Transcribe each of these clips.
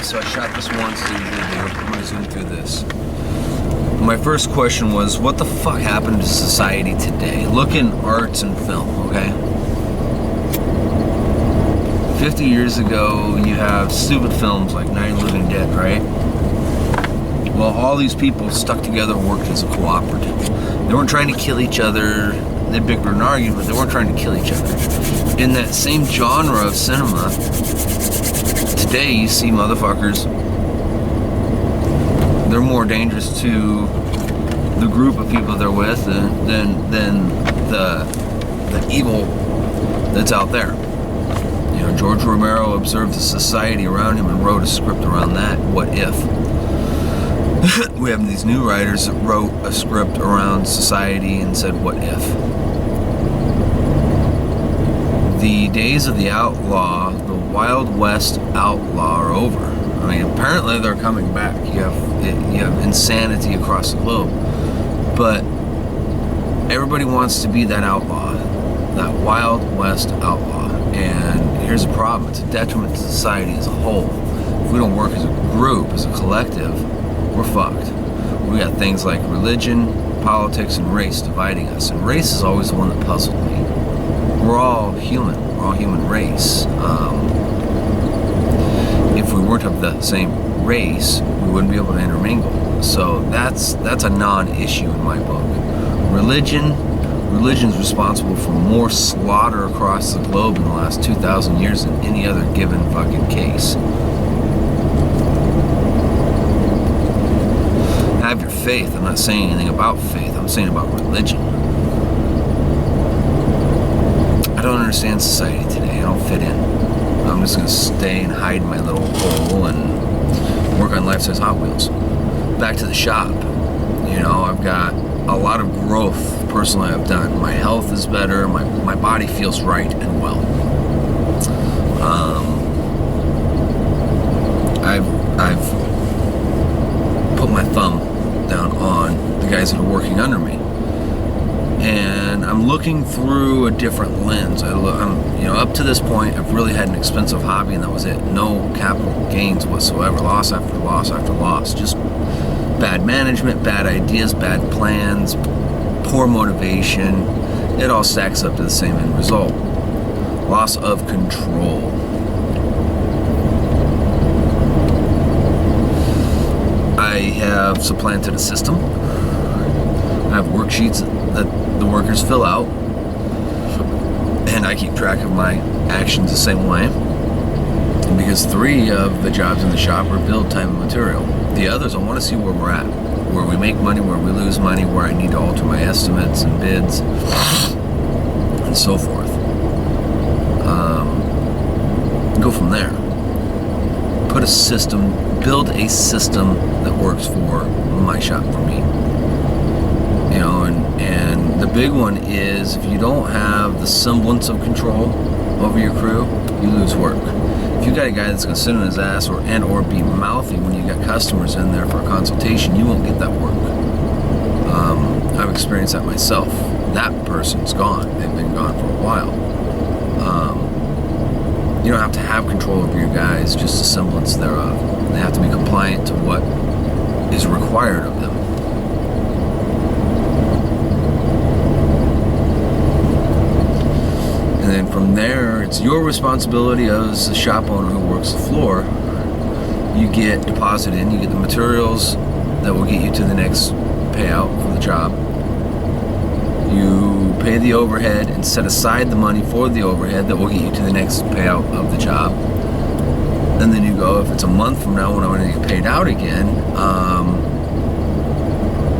So I shot this once, as I usually do. I'm going to zoom through this. My first question was, what the fuck happened to society today? Look in arts and film, okay? 50 years ago, you have stupid films like Night of the Living Dead, right? Well, all these people stuck together and worked as a cooperative. They weren't trying to kill each other. They bickered and argued, but they weren't trying to kill each other. In that same genre of cinema, today you see motherfuckers, they're more dangerous to the group of people they're with than the evil that's out there. You know, George Romero observed the society around him and wrote a script around that. What if? We have these new writers that wrote a script around society and said, what if? The days of the outlaw, the Wild West outlaw, are over. I mean, apparently they're coming back. You have insanity across the globe. But everybody wants to be that outlaw, that Wild West outlaw. And here's the problem. It's a detriment to society as a whole. If we don't work as a group, as a collective, we're fucked. We got things like religion, politics, and race dividing us. And race is always the one that puzzled me. We're all human. We're all human race. If we weren't of the same race, we wouldn't be able to intermingle. So that's a non-issue in my book. Religion's responsible for more slaughter across the globe in the last 2,000 years than any other given fucking case. Have your faith. I'm not saying anything about faith. I'm saying about religion. I don't understand society today. I don't fit in. I'm just going to stay and hide in my little hole and work on life-size Hot Wheels. Back to the shop. You know, I've got a lot of growth personally I've done. My health is better. My body feels right and well. I've put my thumb down on the guys that are working under me, and I'm looking through a different lens. Up to this point, I've really had an expensive hobby, and that was it. No capital gains whatsoever. Loss after loss after loss. Just bad management, bad ideas, bad plans, poor motivation. It all stacks up to the same end result. Loss of control. I have supplanted a system. I have worksheets that the workers fill out, and I keep track of my actions the same way. And because 3 of the jobs in the shop are build, time, and material. The others, I want to see where we're at, where we make money, where we lose money, where I need to alter my estimates and bids, and so forth. Go from there. Put a system, build a system that works for my shop, for me. You know, and the big one is, if you don't have the semblance of control over your crew, you lose work. If you got a guy that's going to sit on his ass or be mouthy when you got customers in there for a consultation, you won't get that work. I've experienced that myself. That person's gone. They've been gone for a while. You don't have to have control over your guys, just a semblance thereof. They have to be compliant to what is required of them. And then from there, it's your responsibility as a shop owner who works the floor. You get deposited in, you get the materials that will get you to the next payout for the job. You pay the overhead and set aside the money for the overhead that will get you to the next payout of the job. And then you go, if it's a month from now when I'm going to get paid out again,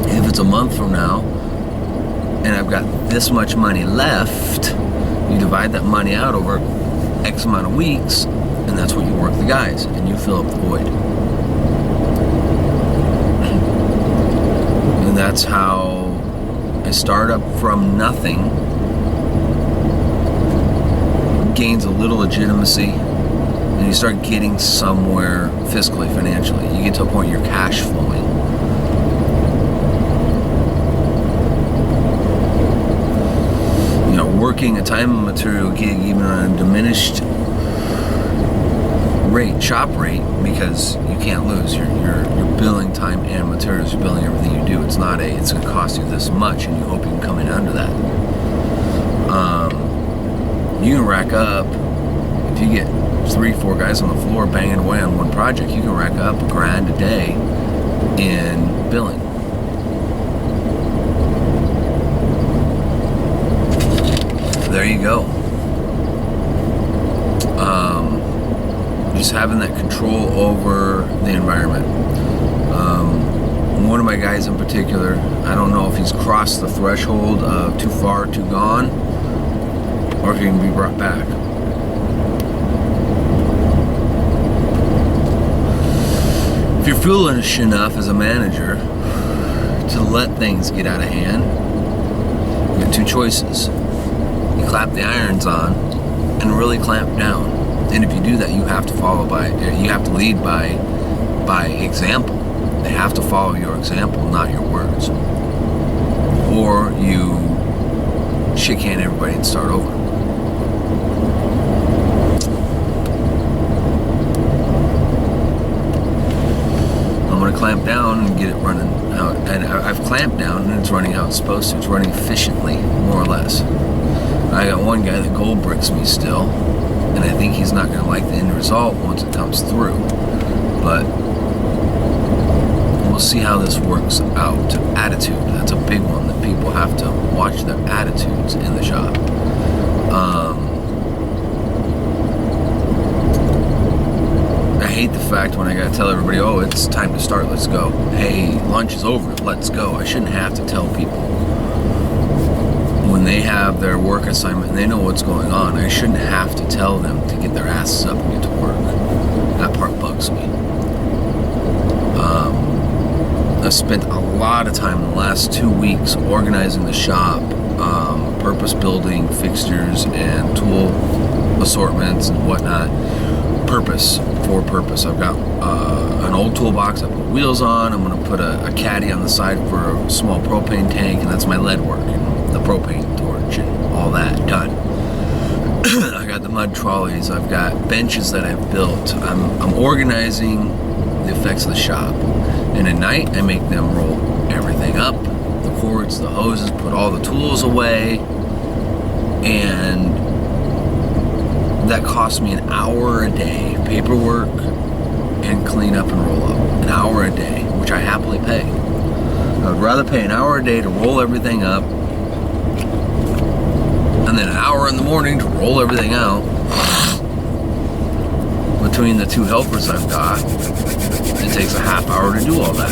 if it's a month from now and I've got this much money left, you divide that money out over X amount of weeks, and that's what you work the guys, and you fill up the void. And that's how a startup from nothing gains a little legitimacy, and you start getting somewhere fiscally, financially. You get to a point you're cash flowing. You know, working a time and material gig, even on a diminished shop rate, because you can't lose. You're billing time and materials. You're billing everything you do. It's not it's going to cost you this much, and you hope you can come in under that. You can rack up, if you get 3-4 guys on the floor banging away on one project, you can rack up $1,000 a day in billing. There you go. Just having that control over the environment. One of my guys in particular, I don't know if he's crossed the threshold of too far, too gone, or if he can be brought back. If you're foolish enough as a manager to let things get out of hand, you have two choices. You clap the irons on and really clamp down. And if you do that, you have to lead by example. They have to follow your example, not your words. Or you shit-can everybody and start over. I'm going to clamp down and get it running out. And I've clamped down and it's running how it's supposed to. It's running efficiently, more or less. I got one guy that gold bricks me still, and I think he's not going to like the end result once it comes through. But we'll see how this works out. Attitude, that's a big one that people have to watch their attitudes in the shop. I hate the fact when I gotta tell everybody, oh, it's time to start, let's go. Hey, lunch is over, let's go. I shouldn't have to tell people when they have their work assignment and they know what's going on. I shouldn't have to tell them to get their asses up and get to work. That part bugs me. I've spent a lot of time in the last 2 weeks organizing the shop, purpose building fixtures and tool assortments and whatnot. For purpose. I've got an old toolbox I put wheels on. I'm going to put a caddy on the side for a small propane tank, and that's my lead work and the propane torch and all that done. I got the mud trolleys. I've got benches that I've built. I'm organizing the effects of the shop. And at night, I make them roll everything up, the cords, the hoses, put all the tools away, and that costs me an hour a day, paperwork and clean up and roll up. An hour a day, which I happily pay. I would rather pay an hour a day to roll everything up, and then an hour in the morning to roll everything out. Between the two helpers I've got, it takes a half hour to do all that.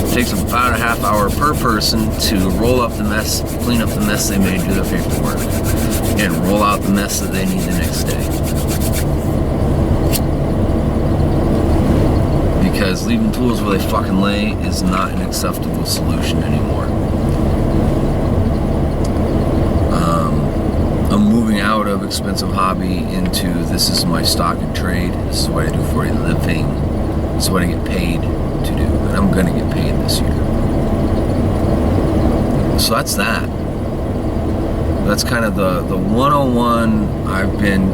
It takes about a half hour per person to roll up the mess, clean up the mess they made, do their paperwork, and roll out the mess that they need the next day. Because leaving tools where they fucking lay is not an acceptable solution anymore. I'm moving out of expensive hobby into this is my stock and trade. This is what I do for a living. This is what I get paid to do. And I'm going to get paid this year. So that's that. That's kind of the 101. I've been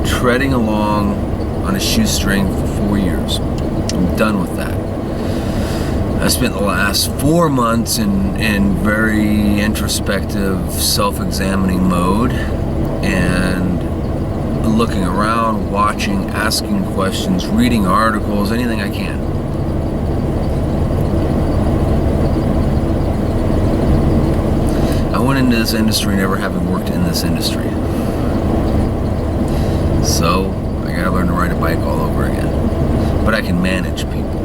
treading along on a shoestring for 4 years. I'm done with that. I spent the last 4 months in very introspective, self-examining mode and looking around, watching, asking questions, reading articles, anything I can. I went into this industry never having worked in this industry. So I gotta learn to ride a bike all over again. But I can manage people.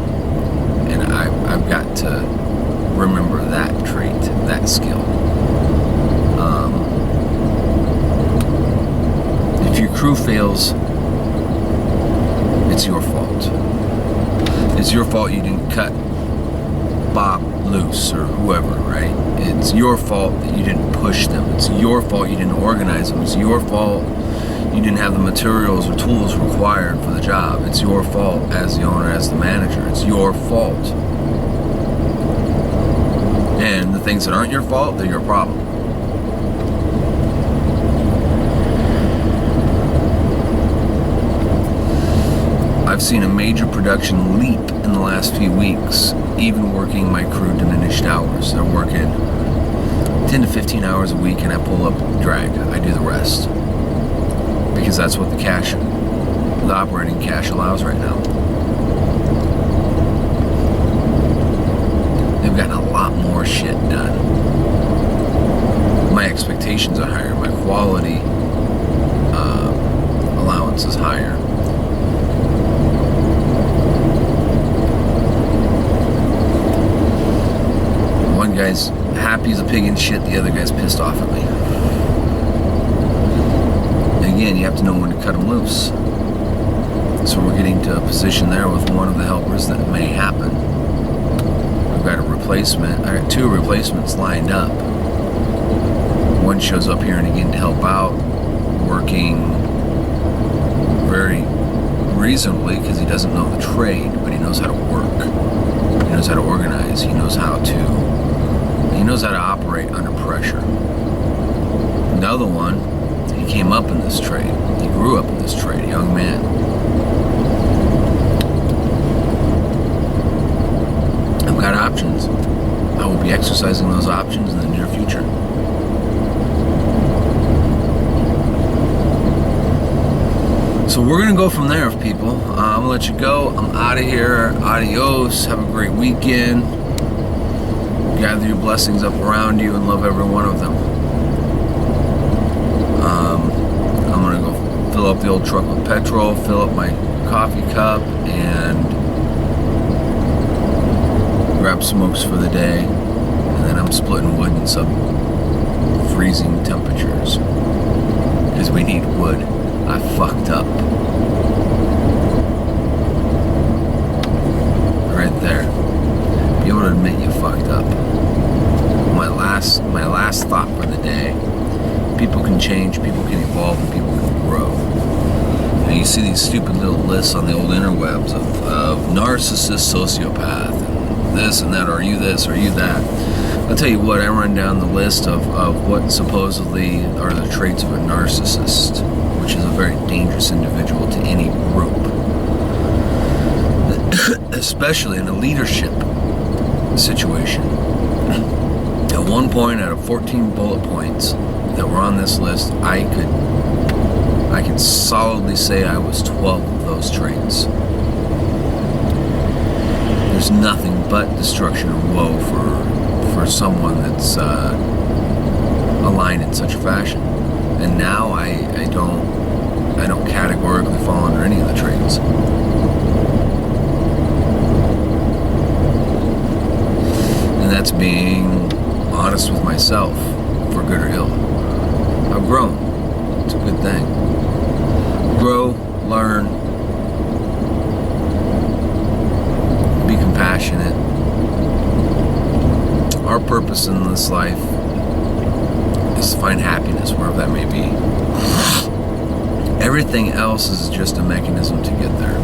And I've got to remember that trait, that skill. If your crew fails, it's your fault. It's your fault you didn't cut Bob loose or whoever, right? It's your fault that you didn't push them. It's your fault you didn't organize them. It's your fault you didn't have the materials or tools required for the job. It's your fault as the owner, as the manager. It's your fault. And the things that aren't your fault, they're your problem. I've seen a major production leap in the last few weeks, even working my crew diminished hours. They're working 10 to 15 hours a week, and I pull up drag. I do the rest. Because that's what the operating cash allows right now. They've gotten a lot more shit done. My expectations are higher. My quality allowance is higher. One guy's happy as a pig in shit, the other guy's pissed off at me. And again, you have to know when to cut them loose. So we're getting to a position there with one of the helpers that may happen. I've got a replacement. I got 2 replacements lined up. One shows up here and again to help out, working very reasonably because he doesn't know the trade, but he knows how to work. He knows how to organize. He knows how to operate under pressure. The other one, he came up in this trade. He grew up in this trade, a young man. I've got options. I will be exercising those options in the near future. So we're going to go from there, people. I'm going to let you go. I'm out of here. Adios. Have a great weekend. Gather your blessings up around you and love every one of them. I'm going to go fill up the old truck with petrol, fill up my coffee cup, and grab smokes for the day. And then I'm splitting wood in sub-freezing temperatures. Because we need wood. I fucked up. Right there. Be able to admit you fucked up. My last thought for the day. People can change, people can evolve, and people can grow. Now you see these stupid little lists on the old interwebs of narcissist, sociopath, and this and that, are you this, are you that? I'll tell you what, I run down the list of what supposedly are the traits of a narcissist, which is a very dangerous individual to any group, especially in a leadership situation. At one point, out of 14 bullet points that were on this list, I could solidly say I was 12 of those traits. There's nothing but destruction and woe for someone that's aligned in such a fashion. And now I don't categorically fall under any of the traits. And that's being honest with myself, for good or ill. I've grown. It's a good thing. Grow, learn, be compassionate. Our purpose in this life is to find happiness wherever that may be. Everything else is just a mechanism to get there.